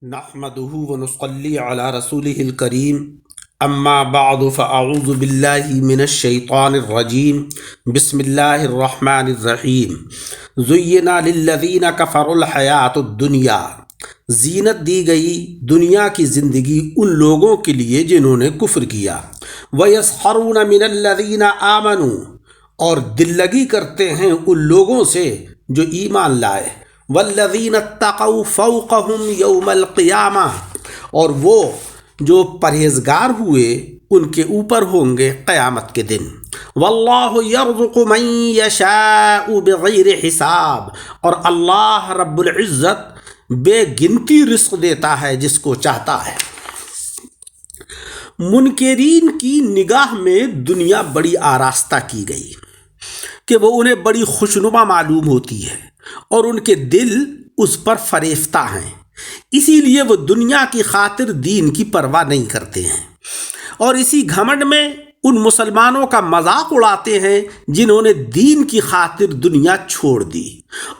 نحمده ونصلي على رسوله الكريم اما بعد فاعوذ بالله من الشيطان الرجيم بسم الله الرحمن الرحيم زين للذين كفروا الحياة الدنيا زینت دی گئی دنیا کی زندگی ان لوگوں کے لیے جنہوں نے کفر کیا وَيَسْخَرُونَ مِنَ الَّذِينَ آمَنُوا اور دل لگی کرتے ہیں ان لوگوں سے جو ایمان لائے وَالَّذِينَ اتَّقَوْا فَوْقَهُمْ يَوْمَ الْقِيَامَةِ اور وہ جو پرہیزگار ہوئے ان کے اوپر ہوں گے قیامت کے دن واللہ یرزق من یشاء بغیر حساب اور اللہ رب العزت بے گنتی رزق دیتا ہے جس کو چاہتا ہے۔ منکرین کی نگاہ میں دنیا بڑی آراستہ کی گئی کہ وہ انہیں بڑی خوشنما معلوم ہوتی ہے اور ان کے دل اس پر فریفتہ ہیں، اسی لیے وہ دنیا کی خاطر دین کی پرواہ نہیں کرتے ہیں اور اسی گھمنڈ میں ان مسلمانوں کا مذاق اڑاتے ہیں جنہوں نے دین کی خاطر دنیا چھوڑ دی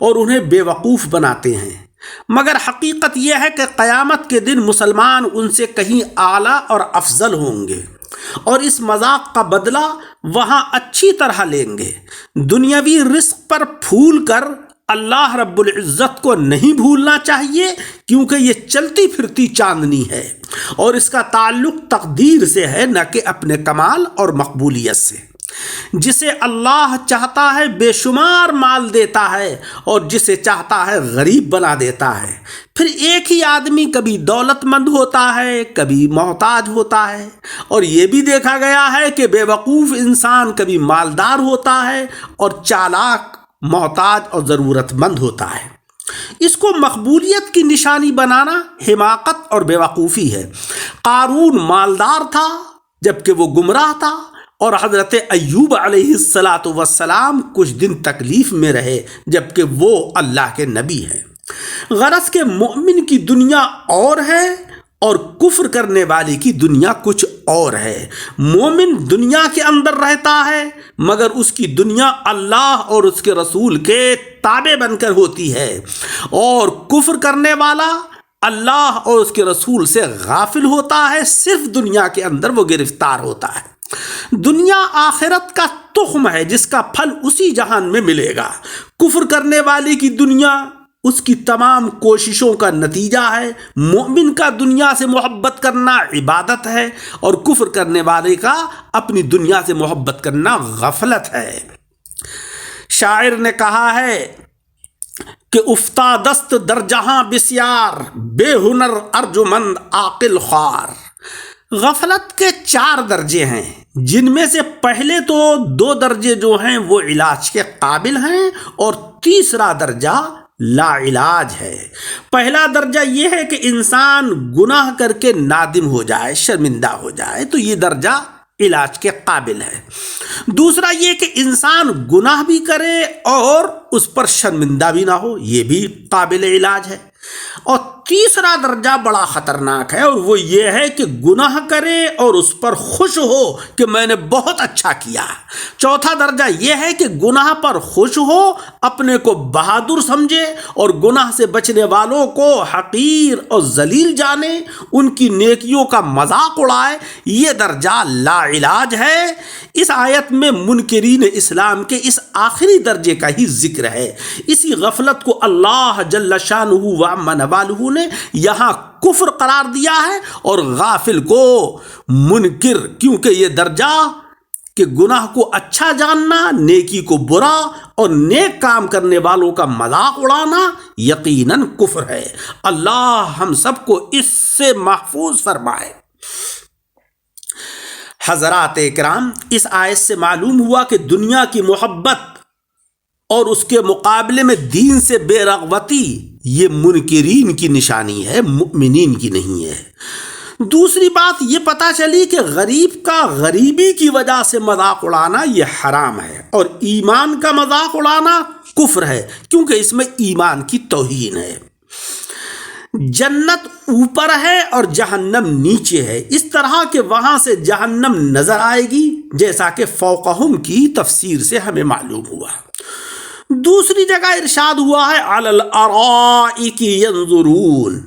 اور انہیں بے وقوف بناتے ہیں، مگر حقیقت یہ ہے کہ قیامت کے دن مسلمان ان سے کہیں اعلیٰ اور افضل ہوں گے اور اس مذاق کا بدلہ وہاں اچھی طرح لیں گے۔ دنیاوی رزق پر پھول کر اللہ رب العزت کو نہیں بھولنا چاہیے، کیونکہ یہ چلتی پھرتی چاندنی ہے اور اس کا تعلق تقدیر سے ہے، نہ کہ اپنے کمال اور مقبولیت سے۔ جسے اللہ چاہتا ہے بے شمار مال دیتا ہے اور جسے چاہتا ہے غریب بنا دیتا ہے۔ پھر ایک ہی آدمی کبھی دولت مند ہوتا ہے، کبھی محتاج ہوتا ہے، اور یہ بھی دیکھا گیا ہے کہ بے وقوف انسان کبھی مالدار ہوتا ہے اور چالاک محتاج اور ضرورت مند ہوتا ہے۔ اس کو مقبولیت کی نشانی بنانا حماقت اور بے وقوفی ہے۔ قارون مالدار تھا جبکہ وہ گمراہ تھا، اور حضرت ایوب علیہ السلام کچھ دن تکلیف میں رہے جبکہ وہ اللہ کے نبی ہیں۔ غرض کہ مومن کی دنیا اور ہے اور کفر کرنے والے کی دنیا کچھ اور ہے۔ مومن دنیا کے اندر رہتا ہے مگر اس کی دنیا اللہ اور اس کے رسول کے تابع بن کر ہوتی ہے، اور کفر کرنے والا اللہ اور اس کے رسول سے غافل ہوتا ہے، صرف دنیا کے اندر وہ گرفتار ہوتا ہے۔ دنیا آخرت کا تخم ہے جس کا پھل اسی جہان میں ملے گا۔ کفر کرنے والے کی دنیا اس کی تمام کوششوں کا نتیجہ ہے۔ مومن کا دنیا سے محبت کرنا عبادت ہے اور کفر کرنے والے کا اپنی دنیا سے محبت کرنا غفلت ہے۔ شاعر نے کہا ہے کہ افتادست در جہاں بسیار، بے ہنر ارجمند عاقل خوار۔ غفلت کے 4 درجے ہیں، جن میں سے پہلے تو 2 درجے جو ہیں وہ علاج کے قابل ہیں اور تیسرا درجہ لا علاج ہے۔ پہلا درجہ یہ ہے کہ انسان گناہ کر کے نادم ہو جائے، شرمندہ ہو جائے، تو یہ درجہ علاج کے قابل ہے۔ دوسرا یہ کہ انسان گناہ بھی کرے اور اس پر شرمندہ بھی نہ ہو، یہ بھی قابل علاج ہے۔ اور تیسرا درجہ بڑا خطرناک ہے، اور وہ یہ ہے کہ گناہ کرے اور اس پر خوش ہو کہ میں نے بہت اچھا کیا۔ چوتھا درجہ یہ ہے کہ گناہ پر خوش ہو، اپنے کو بہادر سمجھے اور گناہ سے بچنے والوں کو حقیر اور ذلیل جانے، ان کی نیکیوں کا مذاق اڑائے۔ یہ درجہ لا علاج ہے۔ اس آیت میں منکرین اسلام کے اس آخری درجے کا ہی ذکر ہے۔ اسی غفلت کو اللہ جل شانہ و نوالہ نے یہاں کفر قرار دیا ہے اور غافل کو منکر، کیونکہ یہ درجہ کہ گناہ کو اچھا جاننا، نیکی کو برا اور نیک کام کرنے والوں کا مذاق اڑانا یقیناً کفر ہے۔ اللہ ہم سب کو اس سے محفوظ فرمائے۔ حضرات کرام، اس آیت سے معلوم ہوا کہ دنیا کی محبت اور اس کے مقابلے میں دین سے بے رغبتی یہ منکرین کی نشانی ہے، مؤمنین کی نہیں ہے۔ دوسری بات یہ پتہ چلی کہ غریب کا غریبی کی وجہ سے مذاق اڑانا یہ حرام ہے، اور ایمان کا مذاق اڑانا کفر ہے، کیونکہ اس میں ایمان کی توہین ہے۔ جنت اوپر ہے اور جہنم نیچے ہے، اس طرح کہ وہاں سے جہنم نظر آئے گی، جیسا کہ فوقہم کی تفسیر سے ہمیں معلوم ہوا۔ دوسری جگہ ارشاد ہوا ہے علی الارائک ینظرون،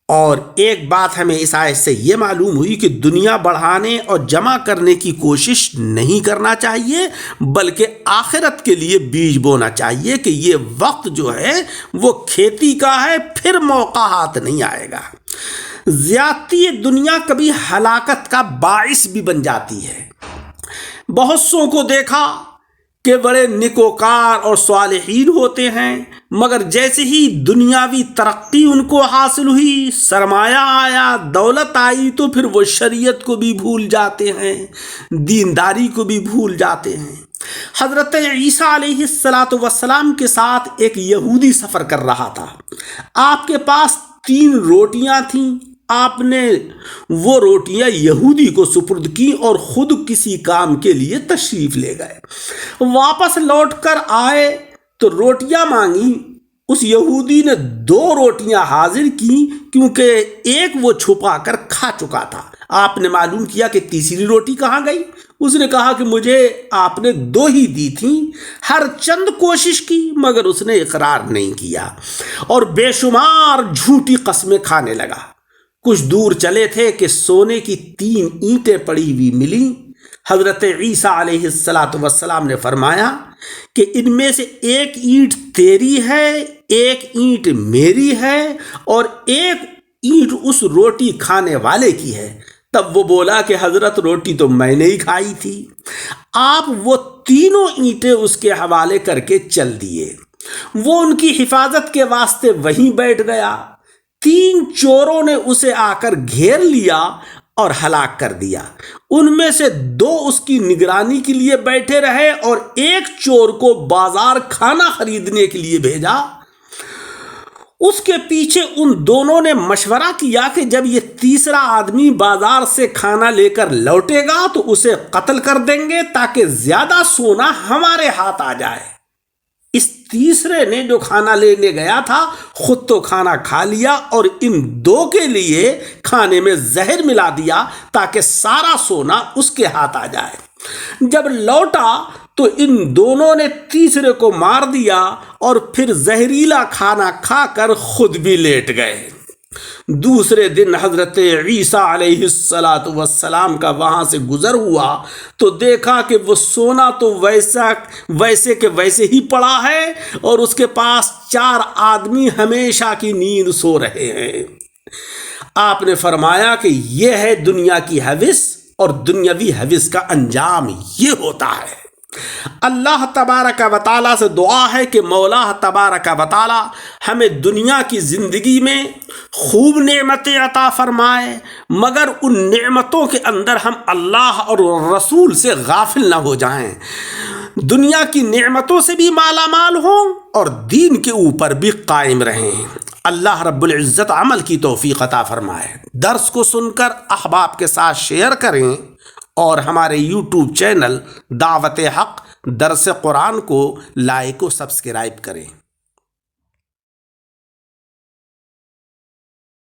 اور ایک بات ہمیں اس آیت سے یہ معلوم ہوئی کہ دنیا بڑھانے اور جمع کرنے کی کوشش نہیں کرنا چاہیے، بلکہ آخرت کے لیے بیج بونا چاہیے کہ یہ وقت جو ہے وہ کھیتی کا ہے، پھر موقع ہاتھ نہیں آئے گا۔ زیادتی دنیا کبھی ہلاکت کا باعث بھی بن جاتی ہے۔ بہت سوں کو دیکھا کہ بڑے نیکوکار اور صالحین ہوتے ہیں، مگر جیسے ہی دنیاوی ترقی ان کو حاصل ہوئی، سرمایہ آیا، دولت آئی، تو پھر وہ شریعت کو بھی بھول جاتے ہیں، دینداری کو بھی بھول جاتے ہیں۔ حضرت عیسیٰ علیہ السلام کے ساتھ ایک یہودی سفر کر رہا تھا۔ آپ کے پاس 3 روٹیاں تھیں۔ آپ نے وہ روٹیاں یہودی کو سپرد کی اور خود کسی کام کے لیے تشریف لے گئے۔ واپس لوٹ کر آئے تو روٹیاں مانگی۔ اس یہودی نے 2 روٹیاں حاضر کی، کیونکہ ایک وہ چھپا کر کھا چکا تھا۔ آپ نے معلوم کیا کہ تیسری روٹی کہاں گئی؟ اس نے کہا کہ مجھے آپ نے 2 ہی دی تھیں۔ ہر چند کوشش کی مگر اس نے اقرار نہیں کیا اور بے شمار جھوٹی قسمیں کھانے لگا۔ کچھ دور چلے تھے کہ سونے کی 3 اینٹیں پڑی ہوئی ملیں۔ حضرت عیسیٰ علیہ السلام نے فرمایا کہ ان میں سے ایک اینٹ تیری ہے، ایک اینٹ میری ہے، اور ایک اینٹ اس روٹی کھانے والے کی ہے۔ تب وہ بولا کہ حضرت روٹی تو میں نے ہی کھائی تھی۔ آپ وہ 3 اینٹیں اس کے حوالے کر کے چل دیے۔ وہ ان کی حفاظت کے واسطے وہیں بیٹھ گیا۔ 3 چوروں نے اسے آ کر گھیر لیا اور ہلاک کر دیا۔ ان میں سے 2 اس کی نگرانی کے لیے بیٹھے رہے اور ایک چور کو بازار کھانا خریدنے کے لیے بھیجا۔ اس کے پیچھے ان دونوں نے مشورہ کیا کہ جب یہ تیسرا آدمی بازار سے کھانا لے کر لوٹے گا تو اسے قتل کر دیں گے تاکہ زیادہ سونا ہمارے ہاتھ آ جائے۔ اس تیسرے نے جو کھانا لینے گیا تھا خود تو کھانا کھا لیا اور ان 2 کے لیے کھانے میں زہر ملا دیا تاکہ سارا سونا اس کے ہاتھ آ جائے۔ جب لوٹا تو ان دونوں نے تیسرے کو مار دیا اور پھر زہریلا کھانا کھا کر خود بھی لیٹ گئے۔ دوسرے دن حضرت عیسیٰ علیہ السلام کا وہاں سے گزر ہوا تو دیکھا کہ وہ سونا تو ویسے کہ ویسے ہی پڑا ہے اور اس کے پاس 4 آدمی ہمیشہ کی نیند سو رہے ہیں۔ آپ نے فرمایا کہ یہ ہے دنیا کی ہوس، اور دنیاوی ہوس کا انجام یہ ہوتا ہے۔ اللہ تبارک و تعالیٰ سے دعا ہے کہ مولا تبارک و تعالیٰ ہمیں دنیا کی زندگی میں خوب نعمتیں عطا فرمائے، مگر ان نعمتوں کے اندر ہم اللہ اور رسول سے غافل نہ ہو جائیں، دنیا کی نعمتوں سے بھی مالا مال ہوں اور دین کے اوپر بھی قائم رہیں۔ اللہ رب العزت عمل کی توفیق عطا فرمائے۔ درس کو سن کر احباب کے ساتھ شیئر کریں اور ہمارے یوٹیوب چینل دعوت حق درس قرآن کو لائک و سبسکرائب کریں۔